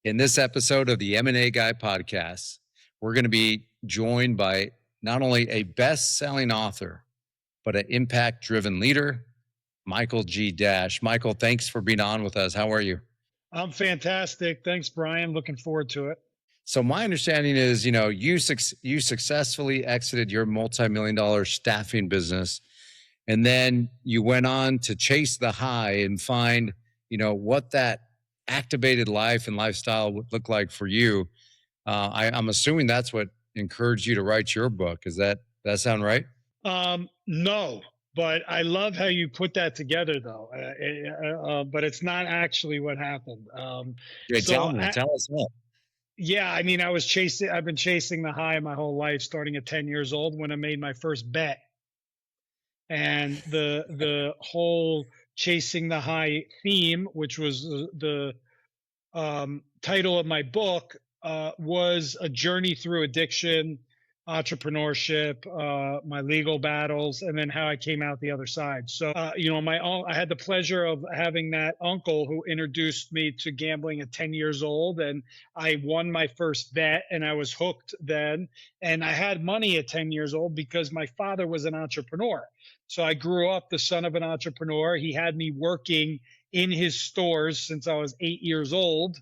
In this episode of the M&A Guy Podcast, we're going to be joined by not only a best-selling author, but an impact-driven leader, Michael G. Dash. Michael, thanks for being on with us. How are you? I'm fantastic. Thanks, Brian. Looking forward to it. So my understanding is, you successfully exited your multi-million-dollar staffing business, and then you went on to chase the high and find, what that activated life and lifestyle would look like for you. I'm assuming that's what encouraged you to write your book. Does that sound right? No, but I love how you put that together, though. But it's not actually what happened. Tell us what. Yeah, I mean, I've been chasing the high my whole life, starting at 10 years old when I made my first bet. And the whole chasing the high theme, which was the title of my book, was a journey through addiction, entrepreneurship, my legal battles, and then how I came out the other side. So, I had the pleasure of having that uncle who introduced me to gambling at 10 years old, and I won my first bet, and I was hooked then. And I had money at 10 years old because my father was an entrepreneur. So I grew up the son of an entrepreneur. He had me working in his stores since I was 8 years old.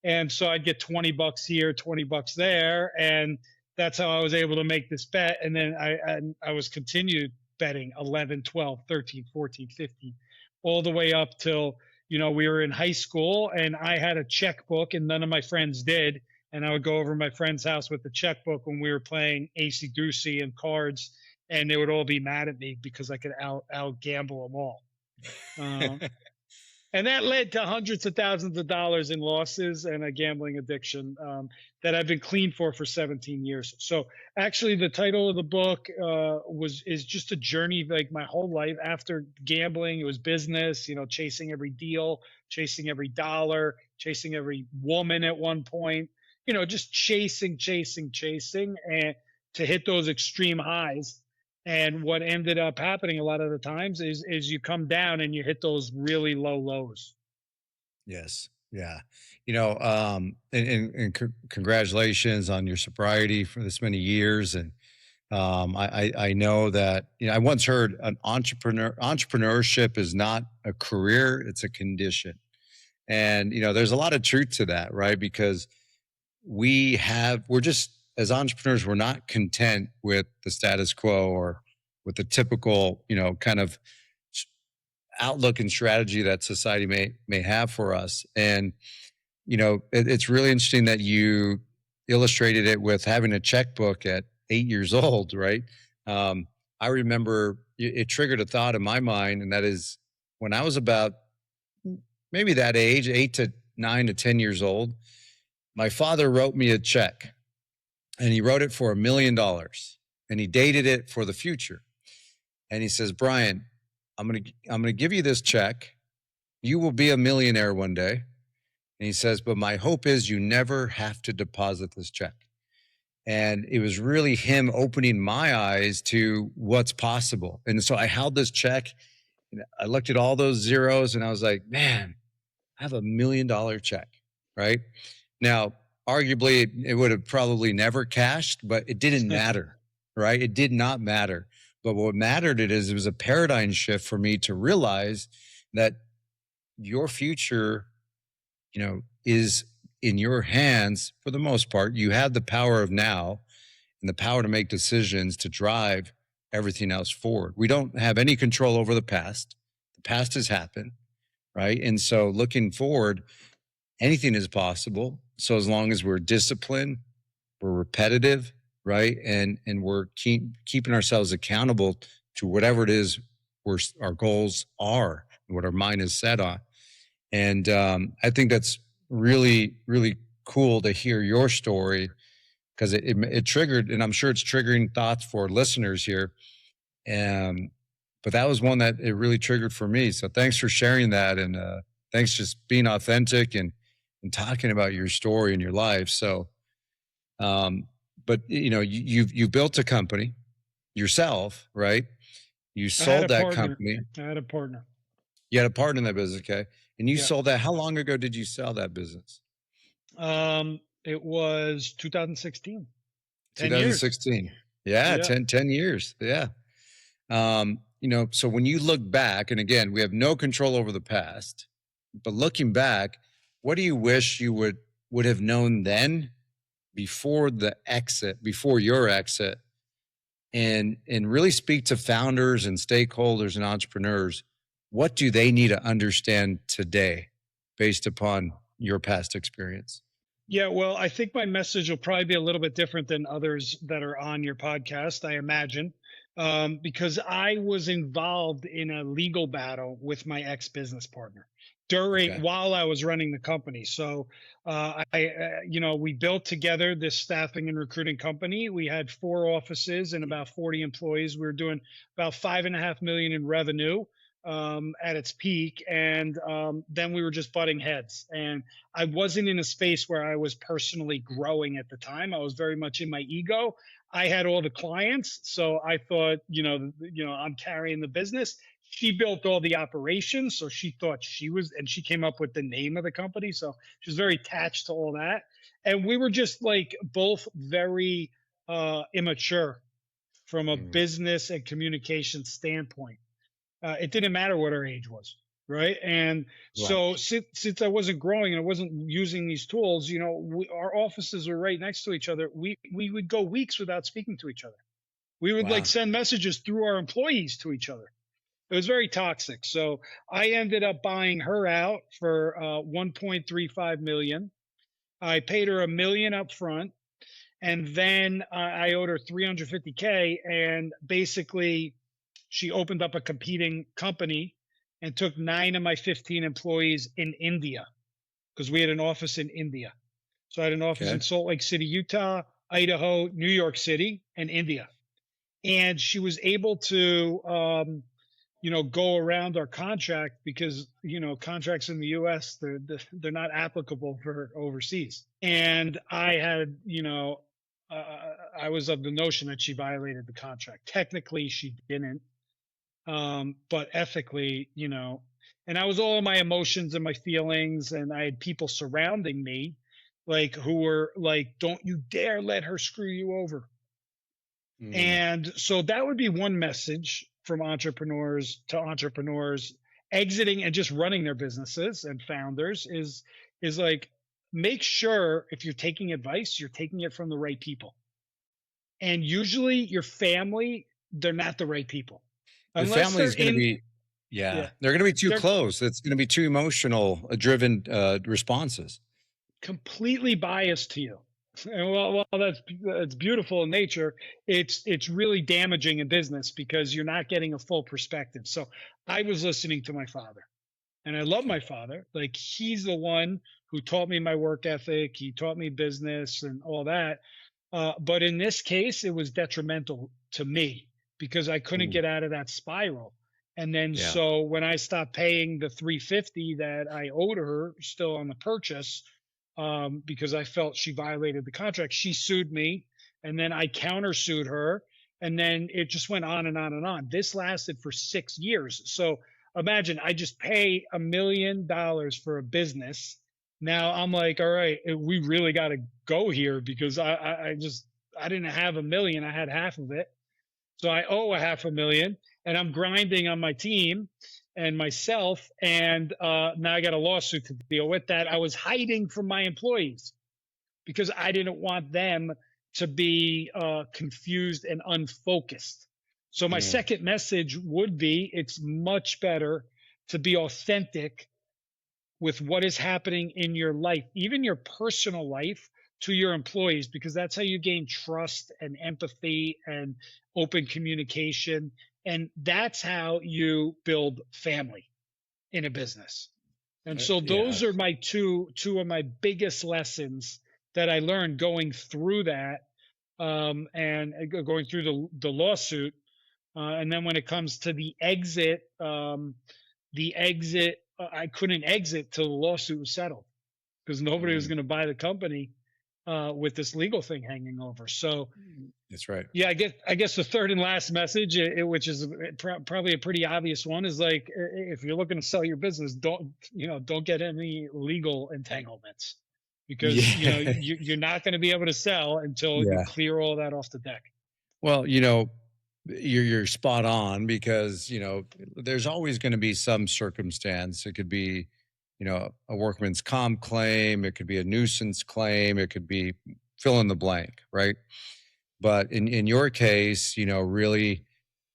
And so I'd get $20 here, $20 there. And that's how I was able to make this bet. And then I was continued betting 11, 12, 13, 14, 15, all the way up till, we were in high school and I had a checkbook and none of my friends did. And I would go over to my friend's house with the checkbook when we were playing acey-deucey and cards, and they would all be mad at me because I could out gamble them all. And that led to hundreds of thousands of dollars in losses and a gambling addiction that I've been clean for 17 years. So actually the title of the book is just a journey, like my whole life after gambling. It was business, chasing every deal, chasing every dollar, chasing every woman at one point, just chasing and to hit those extreme highs. And what ended up happening a lot of the times is you come down and you hit those really low lows. Yes. Yeah. And congratulations on your sobriety for this many years. And I know that, I once heard entrepreneurship is not a career, it's a condition. And, there's a lot of truth to that, right? Because we're just, as entrepreneurs, we're not content with the status quo or with the typical, kind of outlook and strategy that society may have for us. And, it's really interesting that you illustrated it with having a checkbook at 8 years old, right? I remember it triggered a thought in my mind, and that is when I was about maybe that age, 8 to 9 to 10 years old, my father wrote me a check. And he wrote it for $1 million and he dated it for the future. And he says, Brian, I'm going to give you this check. You will be a millionaire one day. And he says, but my hope is you never have to deposit this check. And it was really him opening my eyes to what's possible. And so I held this check and I looked at all those zeros and I was like, man, I have $1 million check, right? Now, arguably, it would have probably never cashed, but it didn't matter, right? It did not matter. But what mattered it was a paradigm shift for me to realize that your future, is in your hands for the most part. You have the power of now and the power to make decisions to drive everything else forward. We don't have any control over the past. The past has happened, right? And so looking forward, anything is possible. So as long as we're disciplined, we're repetitive, right? And we're keeping ourselves accountable to whatever it is where our goals are, what our mind is set on. And I think that's really, really cool to hear your story because it triggered, and I'm sure it's triggering thoughts for listeners here. But that was one that it really triggered for me. So thanks for sharing that. And thanks just being authentic and talking about your story and your life. So, but you've built a company yourself, right? You sold that company. I had a partner. You had a partner in that business, okay? And you sold that. How long ago did you sell that business? It was 2016. 10 years. 2016. Yeah, Yeah. 10 years. Yeah. So when you look back, and again, we have no control over the past, but looking back, what do you wish you would have known then before your exit, and really speak to founders and stakeholders and entrepreneurs? What do they need to understand today based upon your past experience? Yeah, well, I think my message will probably be a little bit different than others that are on your podcast, I imagine, because I was involved in a legal battle with my ex business partner Okay. while I was running the company. So, we built together this staffing and recruiting company. We had 4 offices and about 40 employees. We were doing about 5.5 million in revenue at its peak, and then we were just butting heads. And I wasn't in a space where I was personally growing at the time. I was very much in my ego. I had all the clients, so I thought, I'm carrying the business. She built all the operations, so she thought she was, and she came up with the name of the company. So she was very attached to all that. And we were just like both very immature from a Mm, business and communication standpoint. It didn't matter what our age was, right? And right. so since I wasn't growing and I wasn't using these tools, our offices were right next to each other. We would go weeks without speaking to each other. We would like Wow. send messages through our employees to each other. It was very toxic. So I ended up buying her out for 1.35 million. I paid her 1 million up front, and then I owed her 350K, and basically she opened up a competing company and took 9 of my 15 employees in India, because we had an office in India. So I had an office in Okay. Salt Lake City, Utah, Idaho, New York City, and India. And she was able to, go around our contract because, contracts in the U.S., they're not applicable for overseas. And I was of the notion that she violated the contract. Technically, she didn't, but ethically, and I was all my emotions and my feelings, and I had people surrounding me, like who were like, "Don't you dare let her screw you over." Mm, And so that would be one message from entrepreneurs to entrepreneurs exiting and just running their businesses and founders is like, make sure if you're taking advice, you're taking it from the right people. And usually your family, they're not the right people the unless family they're is going to in. be, yeah, Yeah, they're going to be too they're close. It's going to be too emotional driven responses. completely biased to you. And well, that's beautiful in nature. It's really damaging in business because you're not getting a full perspective. So I was listening to my father, and I love Okay. my father. Like, he's the one who taught me my work ethic. He taught me business and all that. But in this case, it was detrimental to me because I couldn't Mm, get out of that spiral. And then yeah. so when I stopped paying the 350 that I owed her still on the purchase, because I felt she violated the contract, she sued me, and then I countersued her, and then it just went on and on and on. This lasted for 6 years. So imagine I just pay $1 million for a business. Now I'm like, all right, we really got to go here because I didn't have 1 million, I had half of it. So I owe a half a million, and I'm grinding on my team and myself. And now I got a lawsuit to deal with that I was hiding from my employees because I didn't want them to be confused and unfocused. So my Mm, second message would be, it's much better to be authentic with what is happening in your life, even your personal life, to your employees, because that's how you gain trust and empathy and open communication. And that's how you build family in a business. And so yeah. those are my two of my biggest lessons that I learned going through that, and going through the lawsuit. And then when it comes to the exit, I couldn't exit till the lawsuit was settled because nobody was Mm, going to buy the company with this legal thing hanging over. So that's right. yeah, I guess the third and last message, which is probably a pretty obvious one, is like, if you're looking to sell your business, don't get any legal entanglements. because Yeah. you're not going to be able to sell until you Yeah. clear all that off the deck. Well, you're spot on because, there's always going to be some circumstance. It could be, a workman's comp claim, it could be a nuisance claim, it could be fill in the blank, right? But in your case, really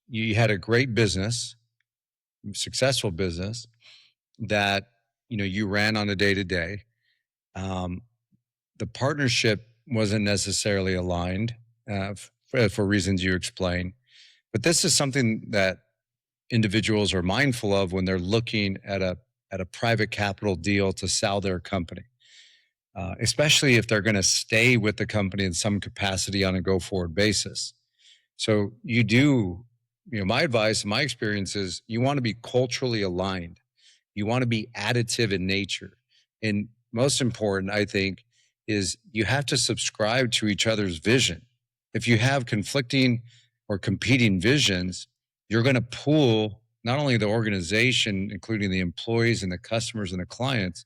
you had a great business, successful business that, you ran on a day to day. The partnership wasn't necessarily aligned for reasons you explained. But this is something that individuals are mindful of when they're looking at a private capital deal to sell their company, especially if they're going to stay with the company in some capacity on a go forward basis. So my advice, my experience is you want to be culturally aligned. You want to be additive in nature. And most important, I think, is you have to subscribe to each other's vision. If you have conflicting or competing visions, you're going to pull not only the organization, including the employees and the customers and the clients,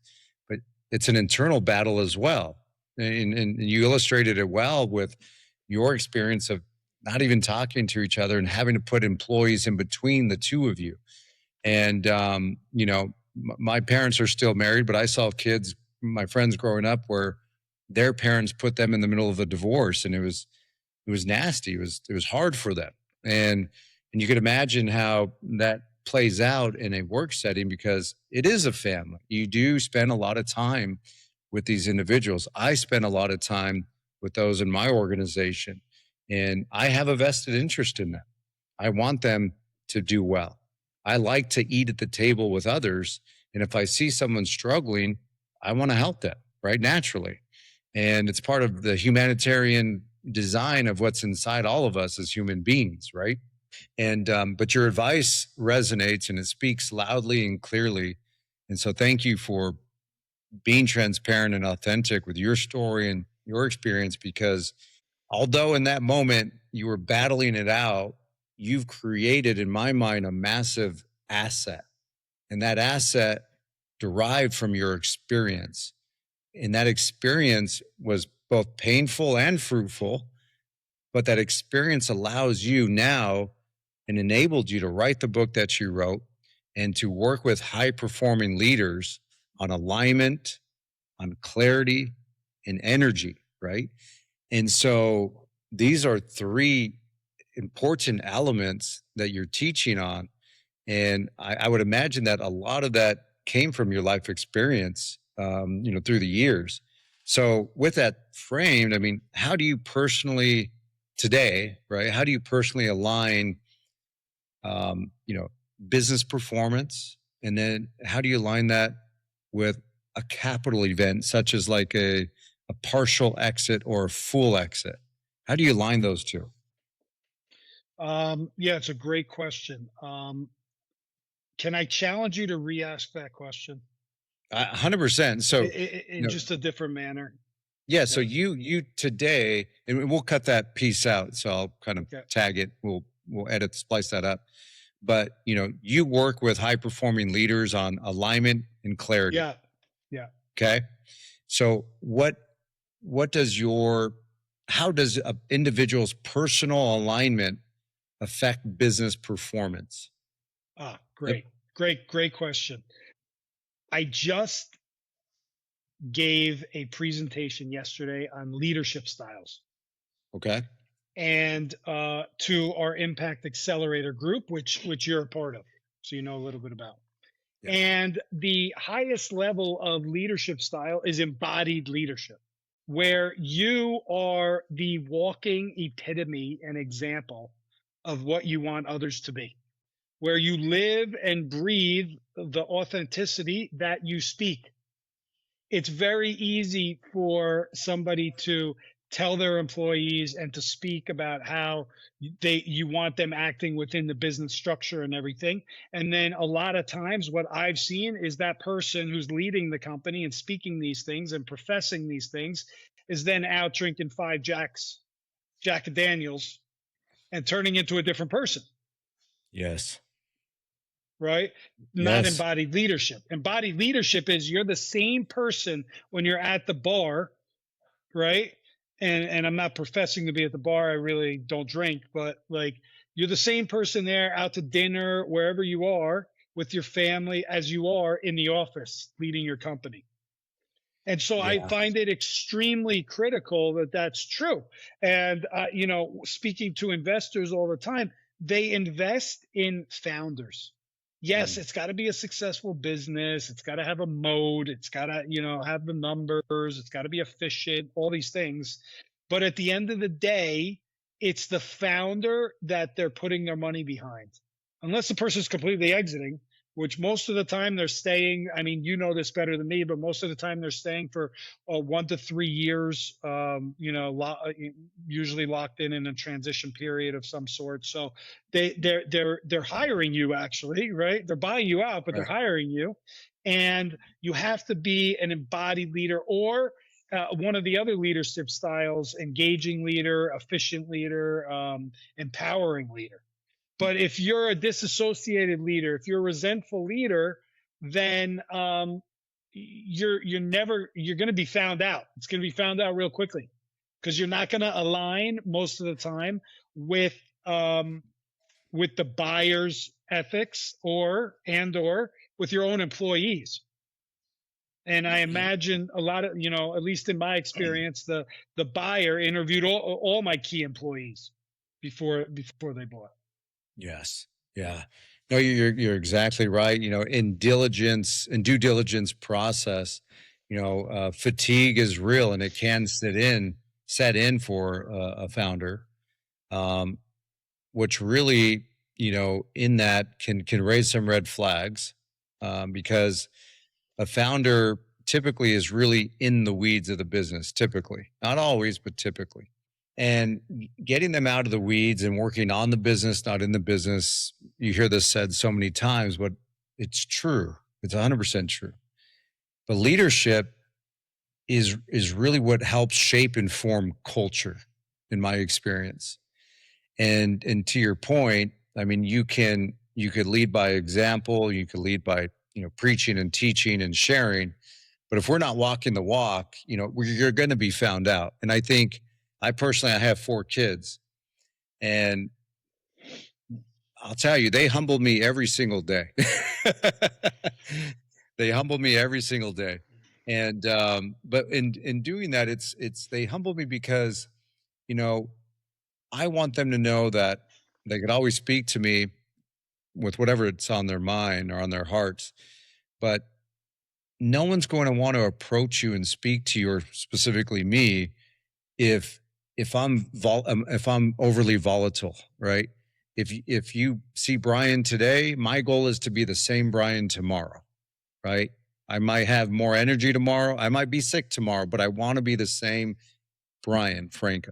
but it's an internal battle as well. And you illustrated it well with your experience of not even talking to each other and having to put employees in between the two of you. And, my parents are still married, but I saw kids, my friends growing up, where their parents put them in the middle of a divorce, and it was nasty. It was hard for them, and you could imagine how that plays out in a work setting because it is a family. You do spend a lot of time with these individuals. I spend a lot of time with those in my organization, and I have a vested interest in them. I want them to do well. I like to eat at the table with others. And if I see someone struggling, I want to help them, right? Naturally. And it's part of the humanitarian design of what's inside all of us as human beings, right? And, but your advice resonates and it speaks loudly and clearly. And so thank you for being transparent and authentic with your story and your experience because although in that moment you were battling it out, you've created, in my mind, a massive asset. And that asset derived from your experience. And that experience was both painful and fruitful, but that experience allows you now and enabled you to write the book that you wrote and to work with high performing leaders on alignment, on clarity, and energy, right? And so these are three important elements that you're teaching on. And I would imagine that a lot of that came from your life experience, through the years. So with that framed, I mean, how do you personally today, right? How do you personally align, um, you know, business performance? And then how do you align that with a capital event such as like a partial exit or a full exit? How do you align those two? Yeah, it's a great question. Can I challenge you to re-ask that question 100%. So, in you know, just a different manner? yeah. So Yeah. you today, and we'll cut that piece out. So I'll kind of Okay. tag it. We'll edit, splice that up. But you work with high performing leaders on alignment and clarity. Yeah. Yeah. Okay. So what does your how does an individual's personal alignment affect business performance? Yep. Great question. I just gave a presentation yesterday on leadership styles Okay. and to our Impact Accelerator group, which you're a part of, so you know a little bit about. Yeah. And the highest level of leadership style is embodied leadership, where you are the walking epitome and example of what you want others to be, where you live and breathe the authenticity that you speak. It's very easy for somebody to tell their employees and to speak about how you want them acting within the business structure and everything, and then a lot of times what I've seen is that person who's leading the company and speaking these things and professing these things is then out drinking five Jack Daniels, and turning into a different person. Yes. right? Not Yes. embodied leadership. Embodied leadership is you're the same person when you're at the bar, right? And I'm not professing to be at the bar. I really don't drink, but like you're the same person there out to dinner, wherever you are with your family as you are in the office leading your company. And so I Yeah. find it extremely critical that that's true. And, speaking to investors all the time, they invest in founders. Yes, Mm. it's got to be a successful business. It's got to have a mode. It's got to, have the numbers. It's got to be efficient, all these things. But at the end of the day, it's the founder that they're putting their money behind. Unless the person's completely exiting, which most of the time they're staying. I mean, you know this better than me, but most of the time they're staying for 1 to 3 years, usually locked in a transition period of some sort. So they're hiring you actually, right? They're buying you out, but they're Right. hiring you. And you have to be an embodied leader or one of the other leadership styles, engaging leader, efficient leader, empowering leader. But if you're a disassociated leader, if you're a resentful leader, then you're going to be found out. It's going to be found out real quickly because you're not going to align most of the time with um, with the buyer's ethics or with your own employees. And I imagine a lot of, at least in my experience, the buyer interviewed all my key employees before they bought. Yes. Yeah. No, you're exactly right. In due diligence process, fatigue is real and it can set in for a founder, um, which really, in that can raise some red flags, because a founder typically is really in the weeds of the business, typically, not always, but typically. And getting them out of the weeds and working on the business, not in the business. You hear this said so many times, but it's true. It's 100% true. But leadership is really what helps shape and form culture, in my experience. And to your point, I mean, you could lead by example, you could lead by preaching and teaching and sharing. But if we're not walking the walk, you're going to be found out. And I think I have 4 kids, and I'll tell you, they humble me every single day. They humble me every single day. And but in doing that, it's they humble me because, you know, I want them to know that they could always speak to me with whatever it's on their mind or on their hearts. But no one's going to want to approach you and speak to you, or specifically me, if if I'm overly volatile, right? If you see Brian today, my goal is to be the same Brian tomorrow, right? I might have more energy tomorrow. I might be sick tomorrow, but I want to be the same Brian Franco.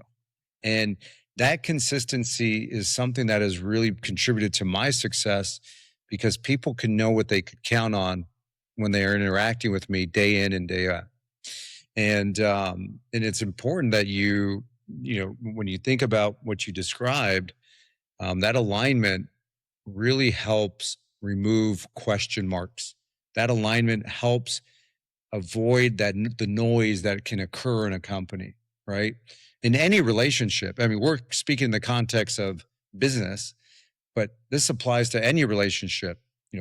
And that consistency is something that has really contributed to my success, because people can know what they could count on when they are interacting with me day in and day out. And it's important that when you think about what you described, that alignment really helps remove question marks. That alignment helps avoid the noise that can occur in a company, right? In any relationship. I mean, we're speaking in the context of business, but this applies to any relationship,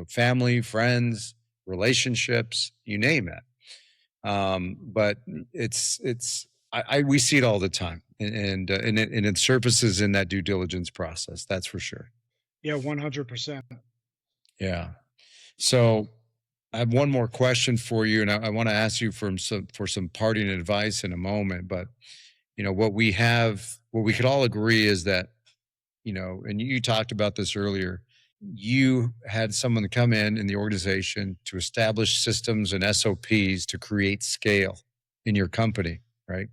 family, friends, relationships, you name it. But we see it all the time, and it surfaces in that due diligence process. That's for sure. Yeah, 100%. Yeah. So I have one more question for you, and I want to ask you for some parting advice in a moment. But what we could all agree is that, and you talked about this earlier. You had someone come in the organization to establish systems and SOPs to create scale in your company, right?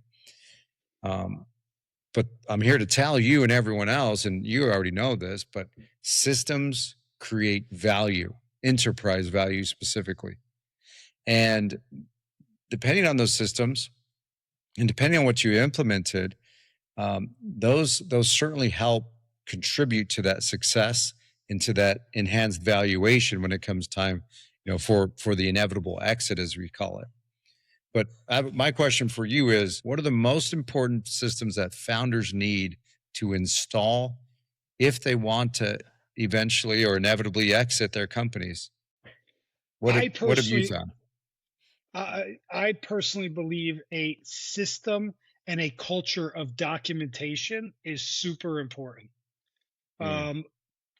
But I'm here to tell you and everyone else, and you already know this, but systems create value, enterprise value specifically. And depending on those systems and depending on what you implemented, those certainly help contribute to that success into that enhanced valuation when it comes time, for the inevitable exit, as we call it. But my question for you is, what are the most important systems that founders need to install if they want to eventually or inevitably exit their companies? I What have you personally, found? I personally believe a system and a culture of documentation is super important. Mm, Um,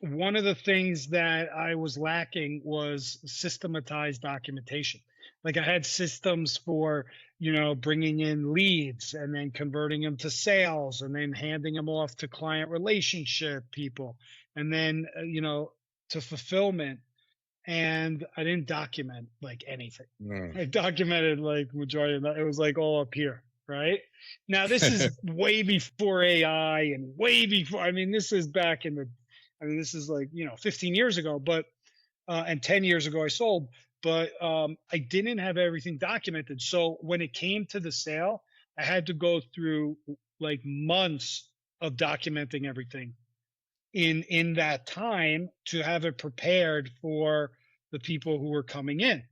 One of the things that I was lacking was systematized documentation. Like I had systems for, bringing in leads and then converting them to sales and then handing them off to client relationship people and then, to fulfillment. And I didn't document like anything. mm. I documented like majority of that. It was like all up here, right? Now this is way before AI and way before. I mean, this is back in the. I mean, this is like 15 years ago, but and 10 years ago I sold, but I didn't have everything documented. So when it came to the sale, I had to go through like months of documenting everything in that time to have it prepared for the people who were coming in,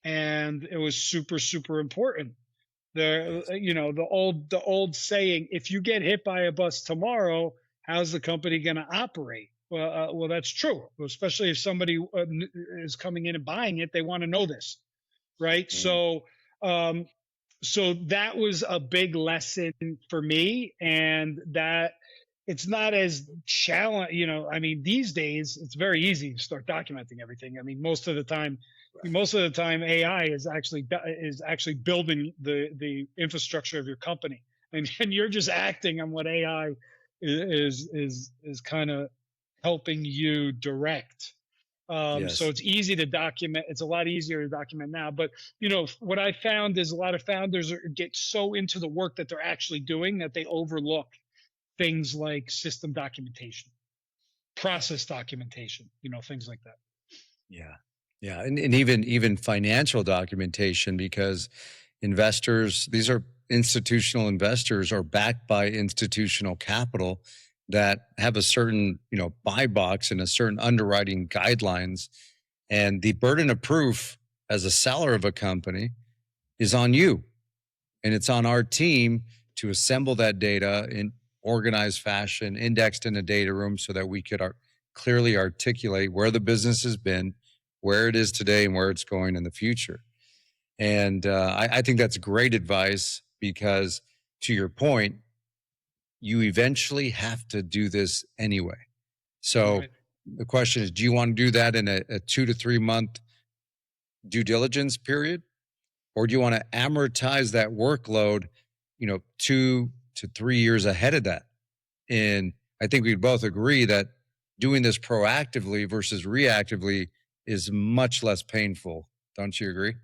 and it was super super important. Yes. The old saying, if you get hit by a bus tomorrow, how's the company going to operate? Well, that's true, especially if somebody is coming in and buying it. They want to know this, right? Mm, So that was a big lesson for me, and that it's not as challenge. I mean, these days it's very easy to start documenting everything. I mean, most of the time AI is actually building the infrastructure of your company, and you're just acting on what AI is kind of helping you direct. So yes. it's easy to document. It's a lot easier to document now. But what I found is a lot of founders get so into the work that they're actually doing that they overlook things like system documentation, process documentation, things like that. Yeah. Yeah. And even financial documentation, because these are institutional investors, are backed by institutional capital that have a certain, buy box and a certain underwriting guidelines. And the burden of proof as a seller of a company is on you. And it's on our team to assemble that data in organized fashion, indexed in a data room so that we could clearly articulate where the business has been, where it is today, and where it's going in the future. And I think that's great advice because, to your point, you eventually have to do this anyway. So Right. the question is, do you want to do that in a 2 to 3 month due diligence period? Or do you want to amortize that workload, 2 to 3 years ahead of that? And I think we both agree that doing this proactively versus reactively is much less painful. Don't you agree?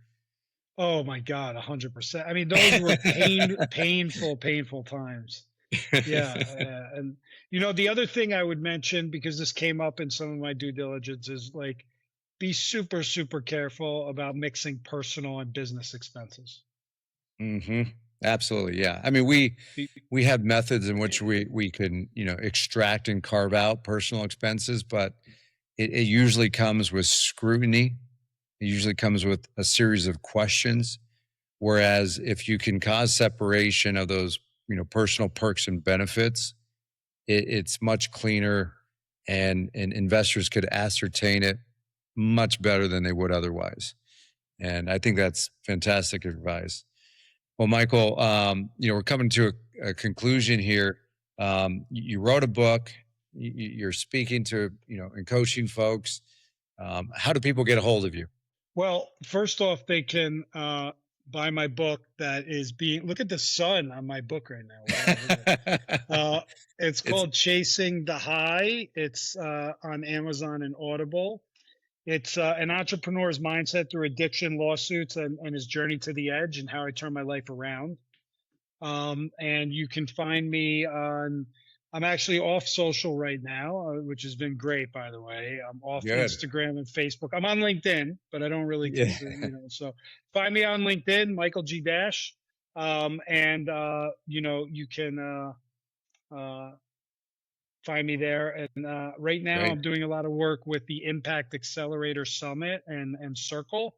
Oh my God, 100%. I mean, those were painful times. Yeah, and the other thing I would mention, because this came up in some of my due diligence, is like be super super careful about mixing personal and business expenses. hmm Absolutely. Yeah. I mean, we have methods in which we can, extract and carve out personal expenses, but it usually comes with scrutiny. It usually comes with a series of questions. Whereas if you can cause separation of those, personal perks and benefits, it's much cleaner, and investors could ascertain it much better than they would otherwise. And I think that's fantastic advice. Well, Michael, we're coming to a conclusion here. You wrote a book. You're speaking to, and coaching folks. How do people get a hold of you? Well, first off, they can buy my book that is being. Look at the sun on my book right now. Wow, look at it. Uh, it's It's called Chasing the High. It's on Amazon and Audible. It's an entrepreneur's mindset through addiction, lawsuits, and his journey to the edge, and how I turned my life around. And you can find me on. I'm actually off social right now, which has been great, by the way. I'm off good. Instagram and Facebook. I'm on LinkedIn, but I don't really Yeah. consider, So find me on LinkedIn, Michael G. Dash, and you can uh, find me there. And right now, Great. I'm doing a lot of work with the Impact Accelerator Summit and Circle.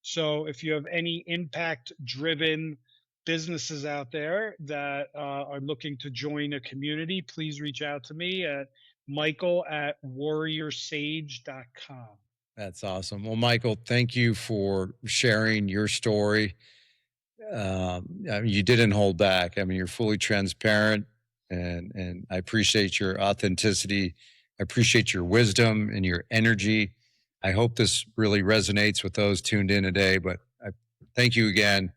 So if you have any impact driven businesses out there that are looking to join a community, please reach out to me at michael@warriorsage.com. That's awesome. Well, Michael, thank you for sharing your story. I mean, you didn't hold back. I mean, you're fully transparent, and I appreciate your authenticity. I appreciate your wisdom and your energy. I hope this really resonates with those tuned in today. But I thank you again,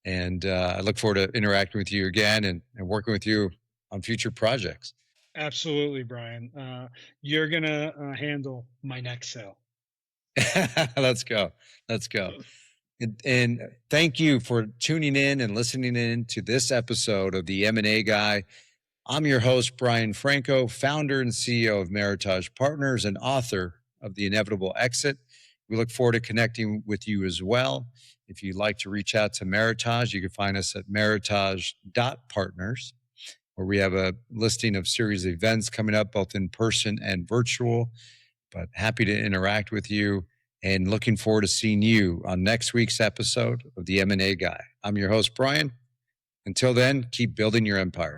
and I look forward to interacting with you again and working with you on future projects. Absolutely, Brian. You're going to handle my next sale. Let's go. Let's go. And thank you for tuning in and listening in to this episode of the M&A Guy. I'm your host, Brian Franco, founder and CEO of Meritage Partners and author of The Inevitable Exit. We look forward to connecting with you as well. If you'd like to reach out to Meritage, you can find us at meritage.partners, where we have a listing of series of events coming up, both in person and virtual. But happy to interact with you and looking forward to seeing you on next week's episode of the M&A Guy. I'm your host, Brian. Until then, keep building your empire.